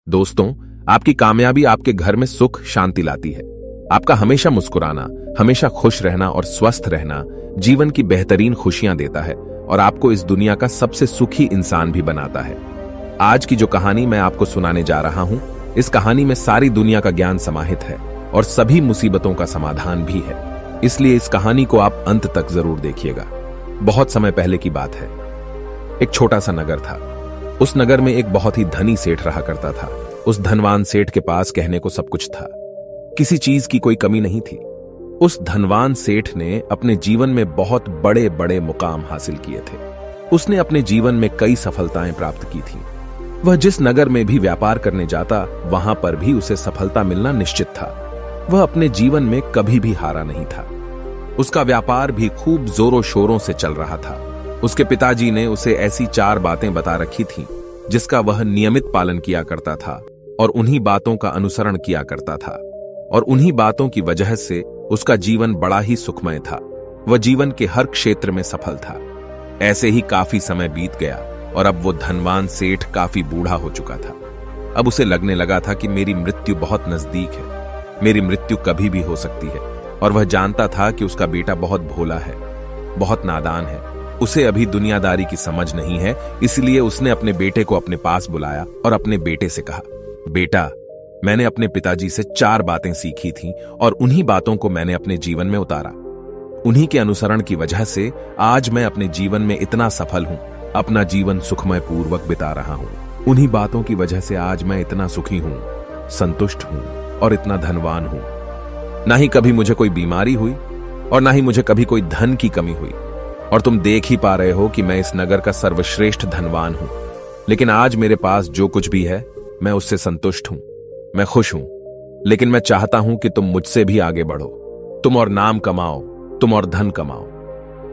दोस्तों, आपकी कामयाबी आपके घर में सुख शांति लाती है। आपका हमेशा मुस्कुराना, हमेशा खुश रहना और स्वस्थ रहना जीवन की बेहतरीन खुशियां देता है और आपको इस दुनिया का सबसे सुखी इंसान भी बनाता है। आज की जो कहानी मैं आपको सुनाने जा रहा हूं, इस कहानी में सारी दुनिया का ज्ञान समाहित है और सभी मुसीबतों का समाधान भी है। इसलिए इस कहानी को आप अंत तक जरूर देखिएगा। बहुत समय पहले की बात है। एक छोटा सा नगर था। उस नगर में एक बहुत ही धनी सेठ रहा करता था। उस धनवान सेठ के पास कहने को सब कुछ था, किसी चीज की कोई कमी नहीं थी। उस धनवान सेठ ने अपने जीवन में बहुत बड़े बड़े मुकाम हासिल किए थे। उसने अपने जीवन में कई सफलताएं प्राप्त की थी। वह जिस नगर में भी व्यापार करने जाता, वहां पर भी उसे सफलता मिलना निश्चित था। वह अपने जीवन में कभी भी हारा नहीं था। उसका व्यापार भी खूब जोरों शोरों से चल रहा था। उसके पिताजी ने उसे ऐसी 4 बातें बता रखी थीं, जिसका वह नियमित पालन किया करता था और उन्हीं बातों का अनुसरण किया करता था। और उन्हीं बातों की वजह से उसका जीवन बड़ा ही सुखमय था। वह जीवन के हर क्षेत्र में सफल था। ऐसे ही काफी समय बीत गया और अब वो धनवान सेठ काफी बूढ़ा हो चुका था। अब उसे लगने लगा था कि मेरी मृत्यु बहुत नजदीक है, मेरी मृत्यु कभी भी हो सकती है। और वह जानता था कि उसका बेटा बहुत भोला है, बहुत नादान है, उसे अभी दुनियादारी की समझ नहीं है। इसलिए उसने अपने बेटे को अपने पास बुलाया और अपने बेटे से कहा, बेटा, मैंने अपने पिताजी से 4 बातें सीखी थीं और उन्हीं बातों को मैंने अपने जीवन में उतारा। उन्हीं के अनुसरण की वजह से आज मैं अपने जीवन में इतना सफल हूं, अपना जीवन सुखमय पूर्वक बिता रहा हूं। उन्हीं बातों की वजह से आज मैं इतना सुखी हूं, संतुष्ट हूं और इतना धनवान हूं। ना ही कभी मुझे कोई बीमारी हुई और ना ही मुझे कभी कोई धन की कमी हुई। और तुम देख ही पा रहे हो कि मैं इस नगर का सर्वश्रेष्ठ धनवान हूं। लेकिन आज मेरे पास जो कुछ भी है, मैं उससे संतुष्ट हूं, मैं खुश हूं। लेकिन मैं चाहता हूं कि तुम मुझसे भी आगे बढ़ो। तुम और नाम कमाओ, तुम और धन कमाओ,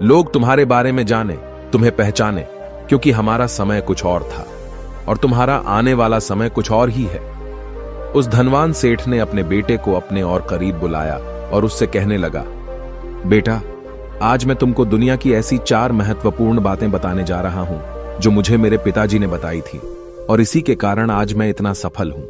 लोग तुम्हारे बारे में जाने, तुम्हें पहचाने, क्योंकि हमारा समय कुछ और था और तुम्हारा आने वाला समय कुछ और ही है। उस धनवान सेठ ने अपने बेटे को अपने और करीब बुलाया और उससे कहने लगा, बेटा, आज मैं तुमको दुनिया की ऐसी 4 महत्वपूर्ण बातें बताने जा रहा हूं जो मुझे मेरे पिताजी ने बताई थी और इसी के कारण आज मैं इतना सफल हूं।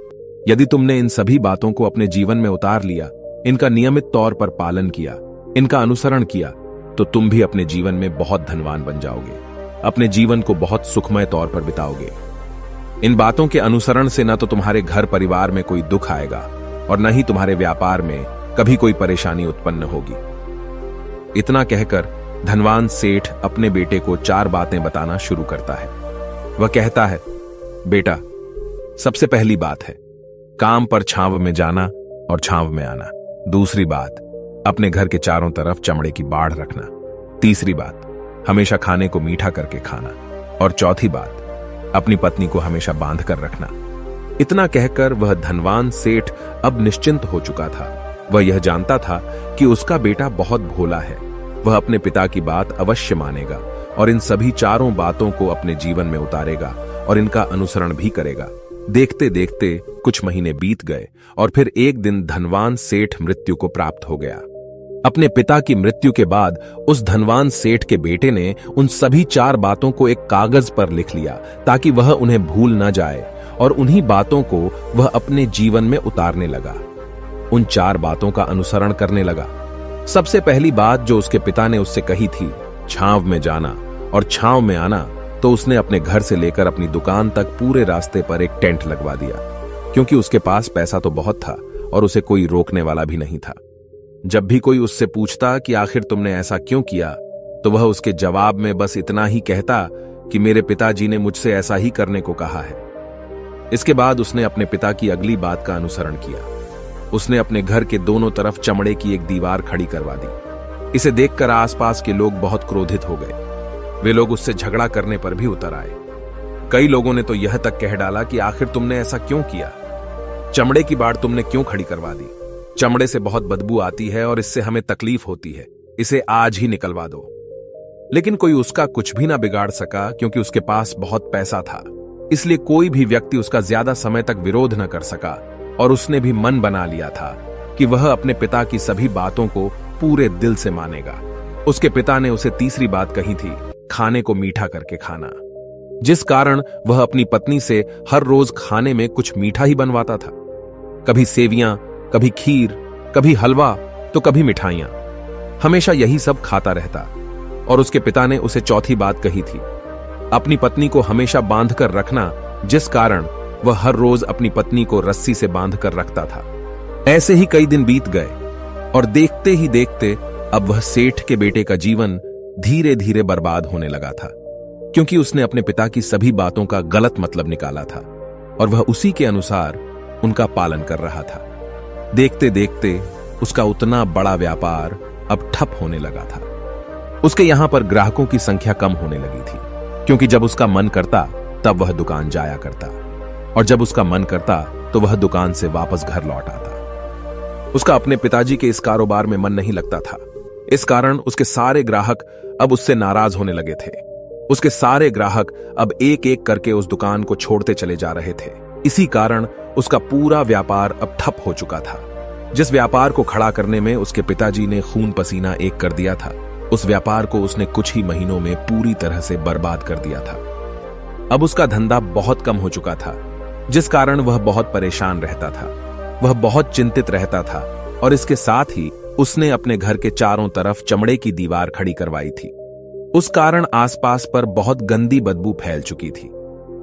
यदि तुमने इन सभी बातों को अपने जीवन में उतार लिया, इनका नियमित तौर पर पालन किया, इनका अनुसरण किया, तो तुम भी अपने जीवन में बहुत धनवान बन जाओगे, अपने जीवन को बहुत सुखमय तौर पर बिताओगे। इन बातों के अनुसरण से न तो तुम्हारे घर परिवार में कोई दुख आएगा और न ही तुम्हारे व्यापार में कभी कोई परेशानी उत्पन्न होगी। इतना कहकर धनवान सेठ अपने बेटे को 4 बातें बताना शुरू करता है। वह कहता है, बेटा, सबसे पहली बात है काम पर छांव में जाना और छांव में आना। दूसरी बात, अपने घर के चारों तरफ चमड़े की बाड़ रखना। तीसरी बात, हमेशा खाने को मीठा करके खाना। और चौथी बात, अपनी पत्नी को हमेशा बांध कर रखना। इतना कहकर वह धनवान सेठ अब निश्चिंत हो चुका था। वह यह जानता था कि उसका बेटा बहुत भोला है। वह अपने पिता की बात अवश्य मानेगा और इन सभी 4 बातों को अपने जीवन में उतारेगा और इनका अनुसरण भी करेगा। देखते देखते कुछ महीने बीत गए और फिर एक दिन धनवान सेठ मृत्यु को प्राप्त हो गया। अपने पिता की मृत्यु के बाद उस धनवान सेठ के बेटे ने उन सभी 4 बातों को एक कागज पर लिख लिया ताकि वह उन्हें भूल न जाए और उन्हीं बातों को वह अपने जीवन में उतारने लगा। उन 4 बातों का अनुसरण करने लगा। सबसे पहली बात जो उसके पिता ने उससे कही थी, छांव में जाना और छांव में आना, तो उसने अपने घर से लेकर अपनी दुकान तक पूरे रास्ते पर एक टेंट लगवा दिया, क्योंकि उसके पास पैसा तो बहुत था और उसे कोई रोकने वाला भी नहीं था। जब भी कोई उससे पूछता कि आखिर तुमने ऐसा क्यों किया, तो वह उसके जवाब में बस इतना ही कहता कि मेरे पिताजी ने मुझसे ऐसा ही करने को कहा है। इसके बाद उसने अपने पिता की अगली बात का अनुसरण किया। उसने अपने घर के दोनों तरफ चमड़े की एक दीवार खड़ी करवा दी। इसे देखकर आसपास के लोग बहुत क्रोधित हो गए। वे लोग उससे झगड़ा करने पर भी उतर आए। कई लोगों ने तो यह तक कह डाला कि आखिर तुमने ऐसा क्यों किया, चमड़े की बाड़ तुमने क्यों खड़ी करवा दी, चमड़े से बहुत बदबू आती है और इससे हमें तकलीफ होती है, इसे आज ही निकलवा दो। लेकिन कोई उसका कुछ भी ना बिगाड़ सका, क्योंकि उसके पास बहुत पैसा था। इसलिए कोई भी व्यक्ति उसका ज्यादा समय तक विरोध न कर सका और उसने भी मन बना लिया था कि वह अपने पिता की सभी बातों को पूरे दिल से मानेगा। उसके पिता ने उसे तीसरी बात कही थी, खाने को मीठा करके खाना। जिस कारण वह अपनी पत्नी से हर रोज खाने में कुछ मीठा ही बनवाता था। कभी सेवियां, कभी खीर, कभी हलवा तो कभी मिठाइयां। हमेशा यही सब खाता रहता। और उसके पिता ने उसे चौथी बात कही थी, अपनी पत्नी को हमेशा बांध कर रखना, जिस कारण वह हर रोज अपनी पत्नी को रस्सी से बांध कर रखता था। ऐसे ही कई दिन बीत गए और देखते ही देखते अब वह सेठ के बेटे का जीवन धीरे धीरे बर्बाद होने लगा था, क्योंकि उसने अपने पिता की सभी बातों का गलत मतलब निकाला था और वह उसी के अनुसार उनका पालन कर रहा था। देखते देखते उसका उतना बड़ा व्यापार अब ठप होने लगा था। उसके यहां पर ग्राहकों की संख्या कम होने लगी थी, क्योंकि जब उसका मन करता तब वह दुकान जाया करता और जब उसका मन करता तो वह दुकान से वापस घर लौट आता। उसका अपने पिताजी के इस कारोबार में मन नहीं लगता था। इस कारण उसके सारे ग्राहक अब उससे नाराज होने लगे थे। उसके सारे ग्राहक अब एक एक करके उस दुकान को छोड़ते चले जा रहे थे। इसी कारण उसका पूरा व्यापार अब ठप हो चुका था। जिस व्यापार को खड़ा करने में उसके पिताजी ने खून पसीना एक कर दिया था, उस व्यापार को उसने कुछ ही महीनों में पूरी तरह से बर्बाद कर दिया था। अब उसका धंधा बहुत कम हो चुका था, जिस कारण वह बहुत परेशान रहता था। वह बहुत चिंतित रहता था और इसके साथ ही उसने अपने घर के चारों तरफ चमड़े की दीवार खड़ी करवाई थी। उस कारण आसपास पर बहुत गंदी बदबू फैल चुकी थी।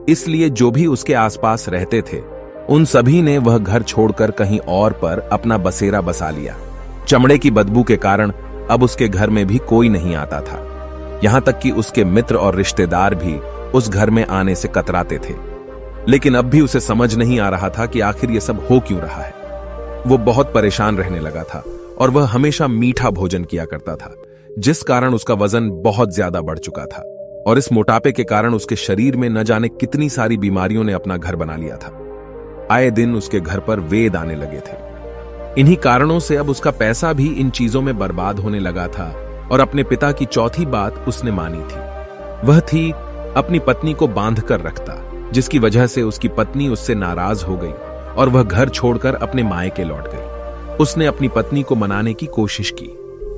इसलिए जो भी उसके आसपास रहते थे उन सभी ने वह घर छोड़कर कहीं और पर अपना बसेरा बसा लिया। चमड़े की बदबू के कारण अब उसके घर में भी कोई नहीं आता था। यहां तक कि उसके मित्र और रिश्तेदार भी उस घर में आने से कतराते थे। लेकिन अब भी उसे समझ नहीं आ रहा था कि आखिर ये सब हो क्यों रहा है। वो बहुत परेशान रहने लगा था और वह हमेशा मीठा भोजन किया करता था, जिस कारण उसका वजन बहुत ज्यादा बढ़ चुका था और इस मोटापे के कारण उसके शरीर में न जाने कितनी सारी बीमारियों ने अपना घर बना लिया था। आए दिन उसके घर पर वेद आने लगे थे। इन्हीं कारणों से अब उसका पैसा भी इन चीजों में बर्बाद होने लगा था और अपने पिता की चौथी बात उसने मानी थी। वह थी अपनी पत्नी को बांध कर रखता, जिसकी वजह से उसकी पत्नी उससे नाराज हो गई और वह घर छोड़कर अपने मायके लौट गई। उसने अपनी पत्नी को मनाने की कोशिश की,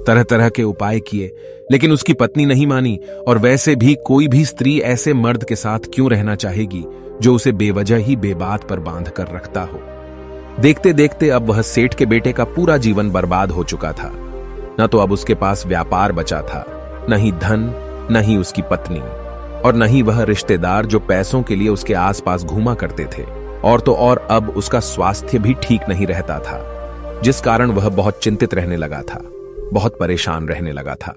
तरह तरह के उपाय किए, लेकिन उसकी पत्नी नहीं मानी। और वैसे भी कोई भी स्त्री ऐसे मर्द के साथ क्यों रहना चाहेगी जो उसे बेवजह ही बेबात पर बांध कर रखता हो। देखते देखते अब वह सेठ के बेटे का पूरा जीवन बर्बाद हो चुका था। न तो अब उसके पास व्यापार बचा था, न ही धन, न ही उसकी पत्नी, और न ही वह रिश्तेदार जो पैसों के लिए उसके आसपास घूमा करते थे। और तो और अब उसका स्वास्थ्य भी ठीक नहीं रहता था, जिस कारण वह बहुत चिंतित रहने लगा था, बहुत परेशान रहने लगा था।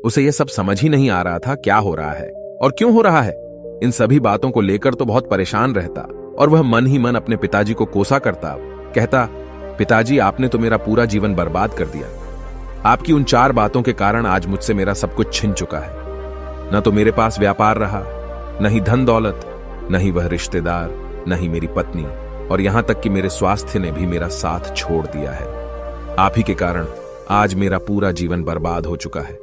उसे यह सब समझ ही नहीं आ रहा था क्या हो रहा है और क्यों हो रहा है। इन सभी बातों को लेकर तो बहुत परेशान रहता और वह मन ही मन अपने पिताजी को कोसा करता, कहता, पिताजी आपने तो मेरा पूरा जीवन बर्बाद कर दिया। आपकी उन 4 बातों के कारण आज मुझसे मेरा सब कुछ छिन चुका है। न तो मेरे पास व्यापार रहा, न ही धन दौलत, न ही वह रिश्तेदार, न ही मेरी पत्नी, और यहां तक कि मेरे स्वास्थ्य ने भी मेरा साथ छोड़ दिया है। आप ही के कारण आज मेरा पूरा जीवन बर्बाद हो चुका है।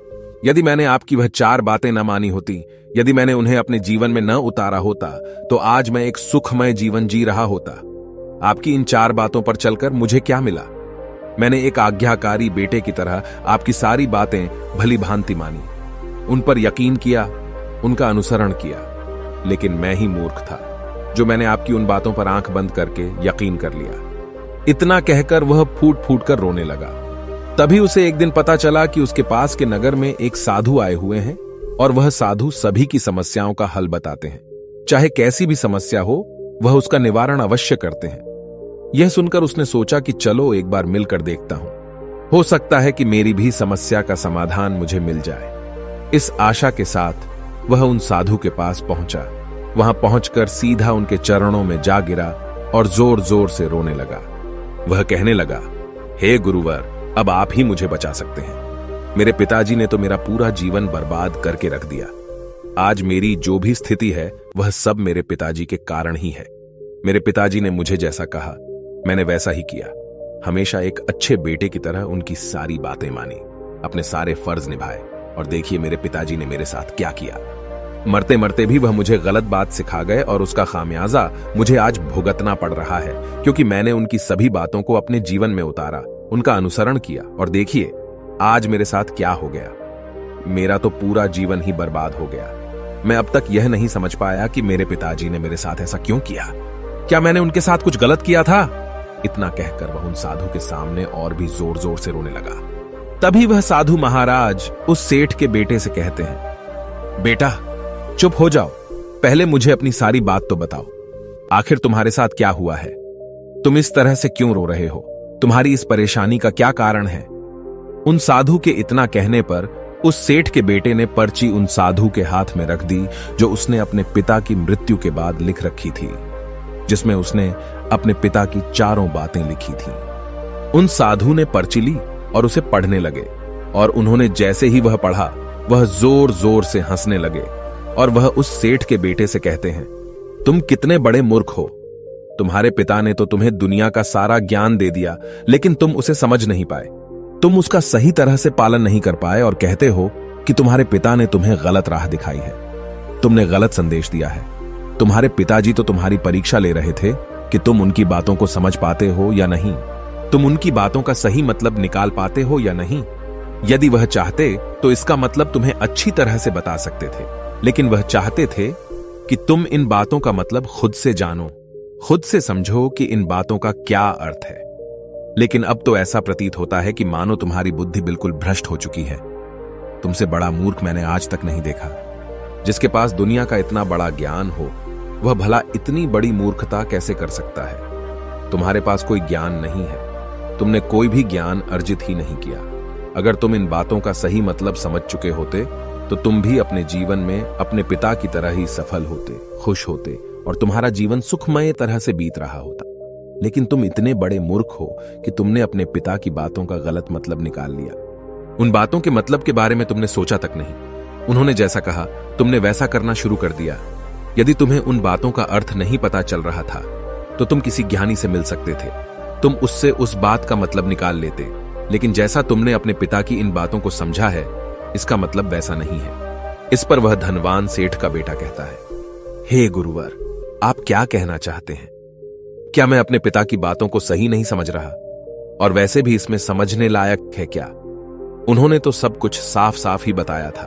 यदि मैंने आपकी वह 4 बातें न मानी होती, यदि मैंने उन्हें अपने जीवन में न उतारा होता, तो आज मैं एक सुखमय जीवन जी रहा होता। आपकी इन 4 बातों पर चलकर मुझे क्या मिला? मैंने एक आज्ञाकारी बेटे की तरह आपकी सारी बातें भली भांति मानी, उन पर यकीन किया, उनका अनुसरण किया। लेकिन मैं ही मूर्ख था जो मैंने आपकी उन बातों पर आंख बंद करके यकीन कर लिया। इतना कहकर वह फूट फूट कर रोने लगा। तभी उसे एक दिन पता चला कि उसके पास के नगर में एक साधु आए हुए हैं और वह साधु सभी की समस्याओं का हल बताते हैं। चाहे कैसी भी समस्या हो, वह उसका निवारण अवश्य करते हैं। यह सुनकर उसने सोचा कि चलो एक बार मिलकर देखता हूं, हो सकता है कि मेरी भी समस्या का समाधान मुझे मिल जाए। इस आशा के साथ वह उन साधु के पास पहुंचा। वहां पहुंचकर सीधा उनके चरणों में जा गिरा और जोर जोर से रोने लगा। वह कहने लगा, हे गुरुवर, अब आप ही मुझे बचा सकते हैं। मेरे पिताजी ने तो मेरा पूरा जीवन बर्बाद करके रख दिया। आज मेरी जो भी स्थिति है वह सब मेरे पिताजी के कारण ही है। मेरे पिताजी ने मुझे जैसा कहा मैंने वैसा ही किया। हमेशा एक अच्छे बेटे की तरह उनकी सारी बातें मानी, अपने सारे फर्ज निभाए, और देखिए मेरे पिताजी ने मेरे साथ क्या किया। मरते मरते भी वह मुझे गलत बात सिखा गए और उसका खामियाजा मुझे आज भुगतना पड़ रहा है, क्योंकि मैंने उनकी सभी बातों को अपने जीवन में उतारा, उनका अनुसरण किया, और देखिए आज मेरे साथ क्या हो गया। मेरा तो पूरा जीवन ही बर्बाद हो गया। मैं अब तक यह नहीं समझ पाया कि मेरे पिताजी ने मेरे साथ ऐसा क्यों किया। क्या मैंने उनके साथ कुछ गलत किया था? इतना कहकर वह उन साधु के सामने और भी जोर जोर से रोने लगा। तभी वह साधु महाराज उस सेठ के बेटे से कहते हैं, बेटा चुप हो जाओ, पहले मुझे अपनी सारी बात तो बताओ। आखिर तुम्हारे साथ क्या हुआ है? तुम इस तरह से क्यों रो रहे हो? तुम्हारी इस परेशानी का क्या कारण है? उन साधु के इतना कहने पर उस सेठ के बेटे ने पर्ची उन साधु के हाथ में रख दी, जो उसने अपने पिता की मृत्यु के बाद लिख रखी थी, जिसमें उसने अपने पिता की चारों बातें लिखी थीं। उन साधु ने पर्ची ली और उसे पढ़ने लगे, और उन्होंने जैसे ही वह पढ़ा, वह जोर जोर से हंसने लगे, और वह उस सेठ के बेटे से कहते हैं, तुम कितने बड़े मूर्ख हो। तुम्हारे पिता ने तो तुम्हें दुनिया का सारा ज्ञान दे दिया, लेकिन तुम उसे समझ नहीं पाए। तुम उसका सही तरह से पालन नहीं कर पाए और कहते हो कि तुम्हारे पिता ने तुम्हें गलत राह दिखाई है, तुमने गलत संदेश दिया है। तुम्हारे पिताजी तो तुम्हारी परीक्षा ले रहे थे कि तुम उनकी बातों को समझ पाते हो या नहीं, तुम उनकी बातों का सही मतलब निकाल पाते हो या नहीं। यदि वह चाहते तो इसका मतलब तुम्हें अच्छी तरह से बता सकते थे, लेकिन वह चाहते थे कि तुम इन बातों का मतलब खुद से जानो, खुद से समझो कि इन बातों का क्या अर्थ है। लेकिन अब तो ऐसा प्रतीत होता है कि मानो तुम्हारी बुद्धि बिल्कुल भ्रष्ट हो चुकी है। तुमसे बड़ा मूर्ख मैंने आज तक नहीं देखा। जिसके पास दुनिया का इतना बड़ा ज्ञान हो, वह भला इतनी बड़ी मूर्खता कैसे कर सकता है? तुम्हारे पास कोई ज्ञान नहीं है, तुमने कोई भी ज्ञान अर्जित ही नहीं किया। अगर तुम इन बातों का सही मतलब समझ चुके होते तो तुम भी अपने जीवन में अपने पिता की तरह ही सफल होते, खुश होते, और तुम्हारा जीवन सुखमय तरह से बीत रहा होता। लेकिन तुम इतने बड़े मूर्ख हो कि तुमने अपने पिता की बातों का गलत मतलब निकाल लिया। उन बातों के मतलब के बारे में तुमने सोचा तक नहीं। उन्होंने जैसा कहा तुमने वैसा करना शुरू कर दिया। यदि तुम्हें उन बातों का अर्थ नहीं पता चल रहा था तो तुम किसी ज्ञानी से मिल सकते थे, तुम उससे उस बात का मतलब निकाल लेते। लेकिन जैसा तुमने अपने पिता की इन बातों को समझा है, इसका मतलब वैसा नहीं है। इस पर वह धनवान सेठ का बेटा कहता है, हे गुरुवर, आप क्या कहना चाहते हैं? क्या मैं अपने पिता की बातों को सही नहीं समझ रहा? और वैसे भी इसमें समझने लायक है क्या? उन्होंने तो सब कुछ साफ साफ ही बताया था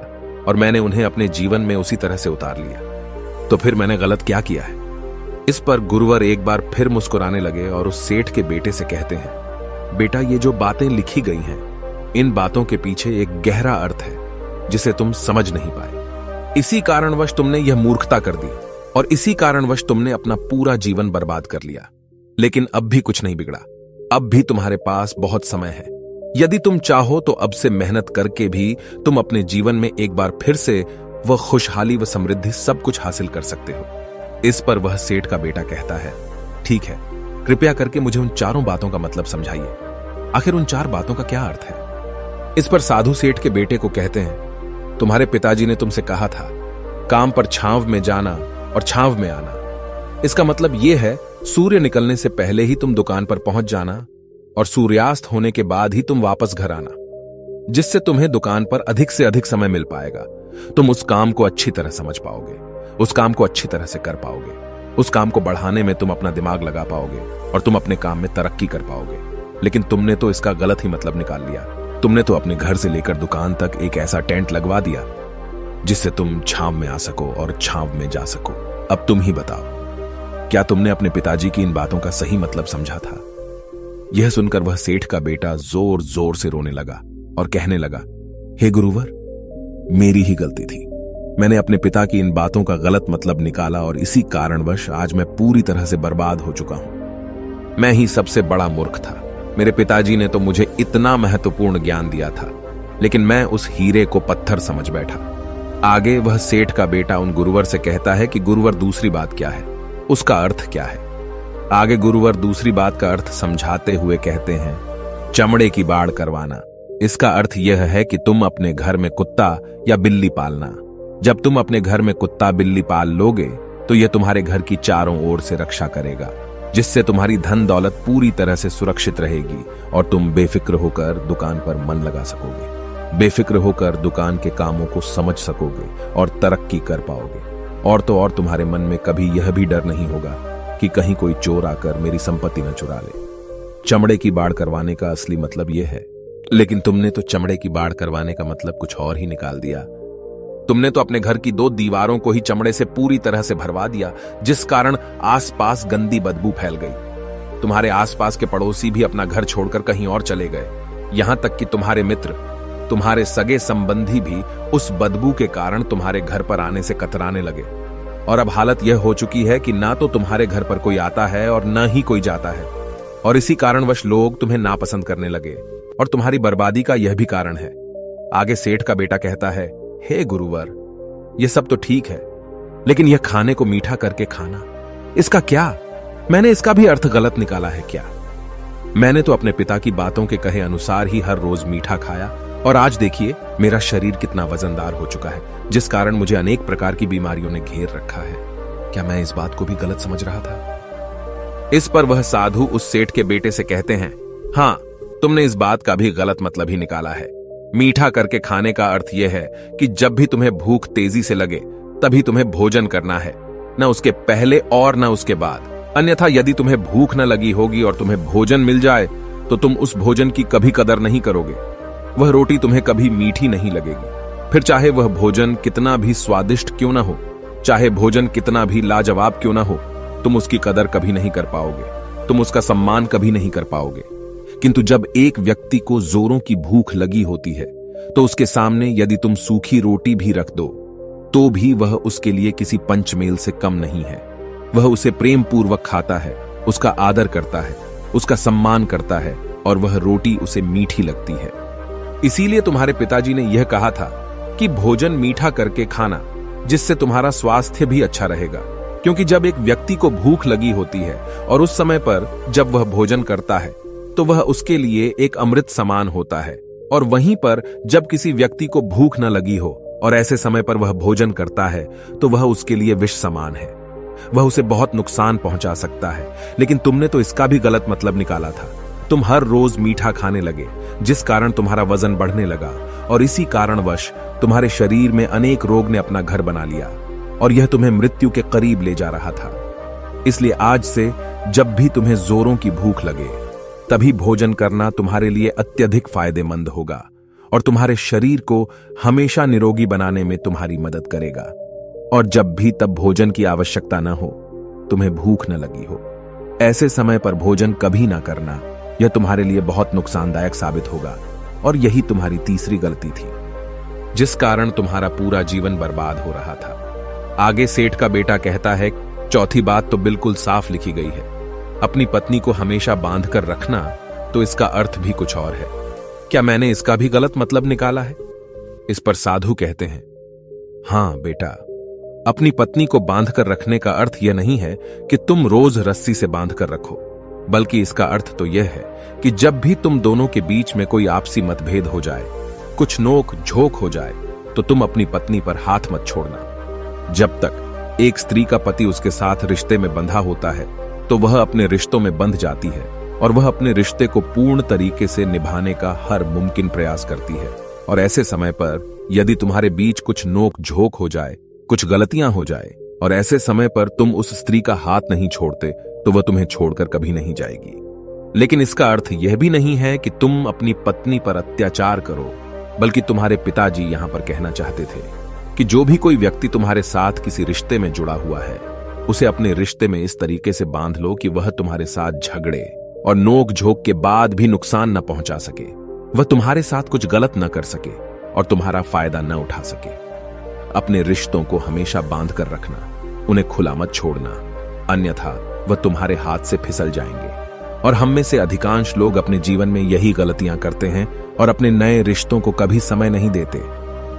और मैंने उन्हें अपने जीवन में उसी तरह से उतार लिया। तो फिर मैंने गलत क्या किया है? इस पर गुरुवर एक बार फिर मुस्कुराने लगे और उस सेठ के बेटे से कहते हैं, बेटा, ये जो बातें लिखी गई हैं, इन बातों के पीछे एक गहरा अर्थ है जिसे तुम समझ नहीं पाए। इसी कारणवश तुमने यह मूर्खता कर दी और इसी कारणवश तुमने अपना पूरा जीवन बर्बाद कर लिया। लेकिन अब भी कुछ नहीं बिगड़ा, अब भी तुम्हारे पास बहुत समय है। यदि तुम चाहो तो अब से मेहनत करके भी तुम अपने जीवन में एक बार फिर से वह खुशहाली व समृद्धि सब कुछ हासिल कर सकते हो। इस पर वह सेठ का बेटा कहता है, ठीक है, कृपया करके मुझे उन चारों बातों का मतलब समझाइए। आखिर उन चार बातों का क्या अर्थ है? इस पर साधु सेठ के बेटे को कहते हैं, तुम्हारे पिताजी ने तुमसे कहा था काम पर छांव में जाना और छांव में आना। इसका मतलब यह है सूर्य निकलने से पहले ही तुम दुकान पर पहुंच जाना और सूर्यास्त होने के बाद ही तुम वापस घर आना, जिससे तुम्हें दुकान पर अधिक से अधिक समय मिल पाएगा। तुम उस काम को अच्छी तरह समझ पाओगे, उस काम को अच्छी तरह से कर पाओगे, उस काम को बढ़ाने में तुम अपना दिमाग लगा पाओगे और तुम अपने काम में तरक्की कर पाओगे। लेकिन तुमने तो इसका गलत ही मतलब निकाल लिया। तुमने तो अपने घर से लेकर दुकान तक एक ऐसा टेंट लगवा दिया जिससे तुम छांव में आ सको और छांव में जा सको। अब तुम ही बताओ, क्या तुमने अपने पिताजी की इन बातों का सही मतलब समझा था? यह सुनकर वह सेठ का बेटा जोर जोर से रोने लगा और कहने लगा, हे गुरुवर, मेरी ही गलती थी। मैंने अपने पिता की इन बातों का गलत मतलब निकाला और इसी कारणवश आज मैं पूरी तरह से बर्बाद हो चुका हूं। मैं ही सबसे बड़ा मूर्ख था। मेरे पिताजी ने तो मुझे इतना महत्वपूर्ण ज्ञान दिया था, लेकिन मैं उस हीरे को पत्थर समझ बैठा। आगे वह सेठ का बेटा उन गुरुवर से कहता है कि गुरुवर, दूसरी बात क्या है, उसका अर्थ क्या है? आगे गुरुवर दूसरी बात का अर्थ समझाते हुए कहते हैं, चमड़े की बाड़ करवाना। इसका अर्थ यह है कि तुम अपने घर में कुत्ता या बिल्ली पालना। जब तुम अपने घर में कुत्ता बिल्ली पाल लोगे तो यह तुम्हारे घर की चारों ओर से रक्षा करेगा, जिससे तुम्हारी धन दौलत पूरी तरह से सुरक्षित रहेगी और तुम बेफिक्र होकर दुकान पर मन लगा सकोगे, बेफिक्र होकर दुकान के कामों को समझ सकोगे और तरक्की कर पाओगे। और तो और तुम्हारे मन में कभी यह भी डर नहीं होगा कि कहीं कोई चोर आकर मेरी संपत्ति न चुरा ले। चमड़े की बाड़ करवाने का असली मतलब यह है, लेकिन तुमने तो चमड़े की बाड़ करवाने का मतलब कुछ और ही निकाल दिया। तुमने तो अपने घर की 2 दीवारों को ही चमड़े से पूरी तरह से भरवा दिया, जिस कारण आसपास गंदी बदबू फैल गई। तुम्हारे आसपास के पड़ोसी भी अपना घर छोड़कर कहीं और चले गए। यहां तक कि तुम्हारे मित्र, तुम्हारे सगे संबंधी भी उस बदबू के कारण तुम्हारे घर पर आने से कतराने लगे। और अब हालत यह हो चुकी है कि ना तो तुम्हारे घर पर कोई आता है और न ही कोई जाता है। और इसी कारणवश लोग तुम्हें नापसंद करने लगे। और तुम्हारी बर्बादी का यह भी कारण है। आगे सेठ का बेटा कहता है, हे गुरुवर, यह सब तो ठीक है, लेकिन यह खाने को मीठा करके खाना, इसका क्या? मैंने इसका भी अर्थ गलत निकाला है क्या? मैंने तो अपने पिता की बातों के कहे अनुसार ही हर रोज मीठा खाया, और आज देखिए मेरा शरीर कितना वजनदार हो चुका है, जिस कारण मुझे अनेक प्रकार की बीमारियों ने घेर रखा है। क्या मैं इस बात को भी गलत समझ रहा था? इस पर वह साधु उस सेठ के बेटे से कहते हैं, हाँ, तुमने इस बात का भी गलत मतलब ही निकाला है। मीठा करके खाने का अर्थ यह है कि जब भी तुम्हें भूख तेजी से लगे तभी तुम्हें भोजन करना है, न उसके पहले और न उसके बाद। अन्यथा यदि तुम्हें भूख न लगी होगी और तुम्हें भोजन मिल जाए तो तुम उस भोजन की कभी कदर नहीं करोगे। वह रोटी तुम्हें कभी मीठी नहीं लगेगी। फिर चाहे वह भोजन कितना भी स्वादिष्ट क्यों ना हो, चाहे भोजन कितना भी लाजवाब क्यों ना हो, तुम उसकी कदर कभी नहीं कर पाओगे, तुम उसका सम्मान कभी नहीं कर पाओगे। किंतु जब एक व्यक्ति को जोरों की भूख लगी होती है तो उसके सामने यदि तुम सूखी रोटी भी रख दो तो भी वह उसके लिए किसी पंचमेल से कम नहीं है। वह उसे प्रेम पूर्वक खाता है, उसका आदर करता है, उसका सम्मान करता है, और वह रोटी उसे मीठी लगती है। इसीलिए तुम्हारे पिताजी ने यह कहा था कि भोजन मीठा करके खाना, जिससे तुम्हारा स्वास्थ्य भी अच्छा रहेगा। क्योंकि जब एक व्यक्ति को भूख लगी होती है और उस समय पर जब वह भोजन करता है तो वह उसके लिए एक अमृत समान होता है, और वहीं पर जब किसी व्यक्ति को भूख न लगी हो और ऐसे समय पर वह भोजन करता है तो वह उसके लिए विष समान है, वह उसे बहुत नुकसान पहुंचा सकता है। लेकिन तुमने तो इसका भी गलत मतलब निकाला था। तुम हर रोज मीठा खाने लगे, जिस कारण तुम्हारा वजन बढ़ने लगा, और इसी कारणवश तुम्हारे शरीर में अनेक रोग ने अपना घर बना लिया और यह तुम्हें मृत्यु के करीब ले जा रहा था। इसलिए आज से जब भी तुम्हें जोरों की भूख लगे तभी भोजन करना तुम्हारे लिए अत्यधिक फायदेमंद होगा और तुम्हारे शरीर को हमेशा निरोगी बनाने में तुम्हारी मदद करेगा। और जब भी तब भोजन की आवश्यकता न हो, तुम्हें भूख न लगी हो, ऐसे समय पर भोजन कभी ना करना। यह तुम्हारे लिए बहुत नुकसानदायक साबित होगा। और यही तुम्हारी तीसरी गलती थी, जिस कारण तुम्हारा पूरा जीवन बर्बाद हो रहा था। आगे सेठ का बेटा कहता है, चौथी बात तो बिल्कुल साफ लिखी गई है, अपनी पत्नी को हमेशा बांध कर रखना, तो इसका अर्थ भी कुछ और है। क्या मैंने इसका भी गलत मतलब निकाला है? इस पर साधु कहते हैं, हां बेटा, अपनी पत्नी को बांध कर रखने का अर्थ यह नहीं है कि तुम रोज रस्सी से बांध कर रखो, बल्कि इसका अर्थ तो यह है कि जब भी तुम दोनों के बीच में कोई आपसी मतभेद हो जाए, कुछ नोक झोंक हो जाए, तो तुम अपनी पत्नी पर हाथ मत छोड़ना। जब तक एक स्त्री का पति उसके साथ रिश्ते में बंधा होता है तो वह अपने रिश्तों में बंध जाती है और वह अपने रिश्ते को पूर्ण तरीके से निभाने का हर मुमकिन प्रयास करती है। और ऐसे समय पर यदि तुम्हारे बीच कुछ नोक झोंक हो जाए, कुछ गलतियां हो जाए, और ऐसे समय पर तुम उस स्त्री का हाथ नहीं छोड़ते, तो वह तुम्हें छोड़कर कभी नहीं जाएगी। लेकिन इसका अर्थ यह भी नहीं है कि तुम अपनी पत्नी पर अत्याचार करो, बल्कि तुम्हारे पिताजी यहां पर कहना चाहते थे कि जो भी कोई व्यक्ति तुम्हारे साथ किसी रिश्ते में जुड़ा हुआ है, उसे अपने रिश्ते में इस तरीके से बांध लो कि वह तुम्हारे साथ झगड़े और नोक झोंक के बाद भी नुकसान न पहुंचा सके, वह तुम्हारे साथ कुछ गलत न कर सके और तुम्हारा फायदा न उठा सके। अपने रिश्तों को हमेशा बांध कर रखना, उन्हें खुला मत छोड़ना, अन्यथा वह तुम्हारे हाथ से फिसल जाएंगे। और हम में से अधिकांश लोग अपने जीवन में यही गलतियां करते हैं और अपने नए रिश्तों को कभी समय नहीं देते,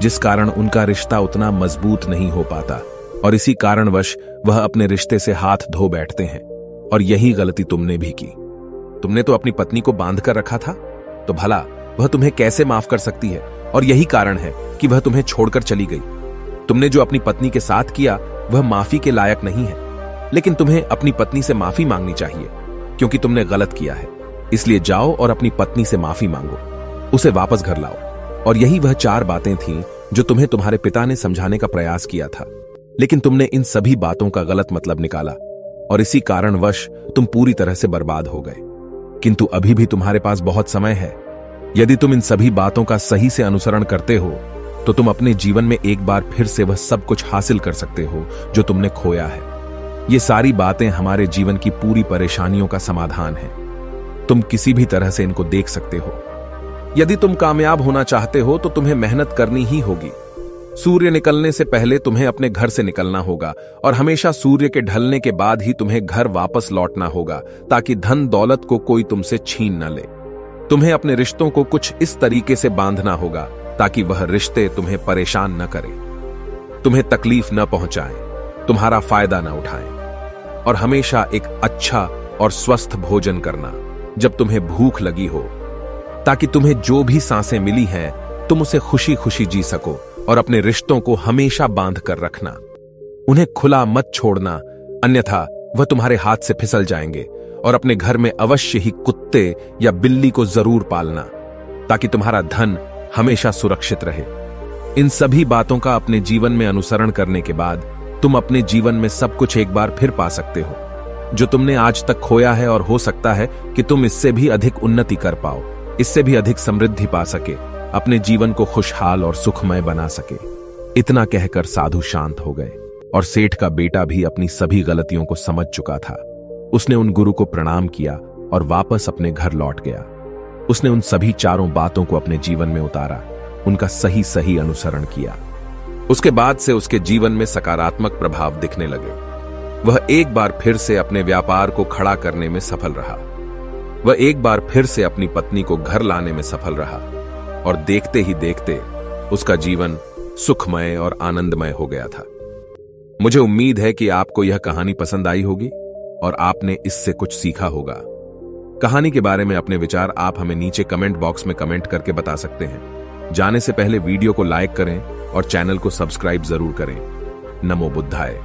जिस कारण उनका रिश्ता उतना मजबूत नहीं हो पाता और इसी कारणवश वह अपने रिश्ते से हाथ धो बैठते हैं। और यही गलती तुमने भी की। तुमने तो अपनी पत्नी को बांध कर रखा था, तो भला वह तुम्हें कैसे माफ कर सकती है? और यही कारण है कि वह तुम्हें छोड़कर चली गई। तुमने जो अपनी पत्नी के साथ किया वह माफी के लायक नहीं है, लेकिन तुम्हें अपनी पत्नी से माफी मांगनी चाहिए क्योंकि तुमने गलत किया है। इसलिए जाओ और अपनी पत्नी से माफी मांगो, उसे वापस घर लाओ। और यही वह 4 बातें थीं जो तुम्हें तुम्हारे पिता ने समझाने का प्रयास किया था, लेकिन तुमने इन सभी बातों का गलत मतलब निकाला और इसी कारणवश तुम पूरी तरह से बर्बाद हो गए। किंतु अभी भी तुम्हारे पास बहुत समय है। यदि तुम इन सभी बातों का सही से अनुसरण करते हो तो तुम अपने जीवन में एक बार फिर से वह सब कुछ हासिल कर सकते हो जो तुमने खोया है। ये सारी बातें हमारे जीवन की पूरी परेशानियों का समाधान है। तुम किसी भी तरह से इनको देख सकते हो। यदि तुम कामयाब होना चाहते हो तो तुम्हें मेहनत करनी ही होगी। सूर्य निकलने से पहले तुम्हें अपने घर से निकलना होगा और हमेशा सूर्य के ढलने के बाद ही तुम्हें घर वापस लौटना होगा, ताकि धन दौलत को कोई तुमसे छीन न ले। तुम्हें अपने रिश्तों को कुछ इस तरीके से बांधना होगा ताकि वह रिश्ते तुम्हें परेशान न करें, तुम्हें तकलीफ न पहुंचाएं, तुम्हारा फायदा न उठाएं। और हमेशा एक अच्छा और स्वस्थ भोजन करना जब तुम्हें भूख लगी हो, ताकि तुम्हें जो भी सांसें मिली हैं तुम उसे खुशी खुशी जी सको। और अपने रिश्तों को हमेशा बांध कर रखना, उन्हें खुला मत छोड़ना, अन्यथा वह तुम्हारे हाथ से फिसल जाएंगे। और अपने घर में अवश्य ही कुत्ते या बिल्ली को जरूर पालना, ताकि तुम्हारा धन हमेशा सुरक्षित रहे। इन सभी बातों का अपने जीवन में अनुसरण करने के बाद तुम अपने जीवन में सब कुछ एक बार फिर पा सकते हो जो तुमने आज तक खोया है, और हो सकता है कि तुम इससे भी अधिक उन्नति कर पाओ, इससे भी अधिक समृद्धि पा सके, अपने जीवन को खुशहाल और सुखमय बना सके। इतना कहकर साधु शांत हो गए और सेठ का बेटा भी अपनी सभी गलतियों को समझ चुका था। उसने उन गुरु को प्रणाम किया और वापस अपने घर लौट गया। उसने उन सभी चारों बातों को अपने जीवन में उतारा, उनका सही सही अनुसरण किया। उसके बाद से उसके जीवन में सकारात्मक प्रभाव दिखने लगे। वह एक बार फिर से अपने व्यापार को खड़ा करने में सफल रहा। वह एक बार फिर से अपनी पत्नी को घर लाने में सफल रहा, और देखते ही देखते उसका जीवन सुखमय और आनंदमय हो गया था। मुझे उम्मीद है कि आपको यह कहानी पसंद आई होगी और आपने इससे कुछ सीखा होगा। कहानी के बारे में अपने विचार आप हमें नीचे कमेंट बॉक्स में कमेंट करके बता सकते हैं। जाने से पहले वीडियो को लाइक करें और चैनल को सब्सक्राइब जरूर करें। नमो बुद्धाय।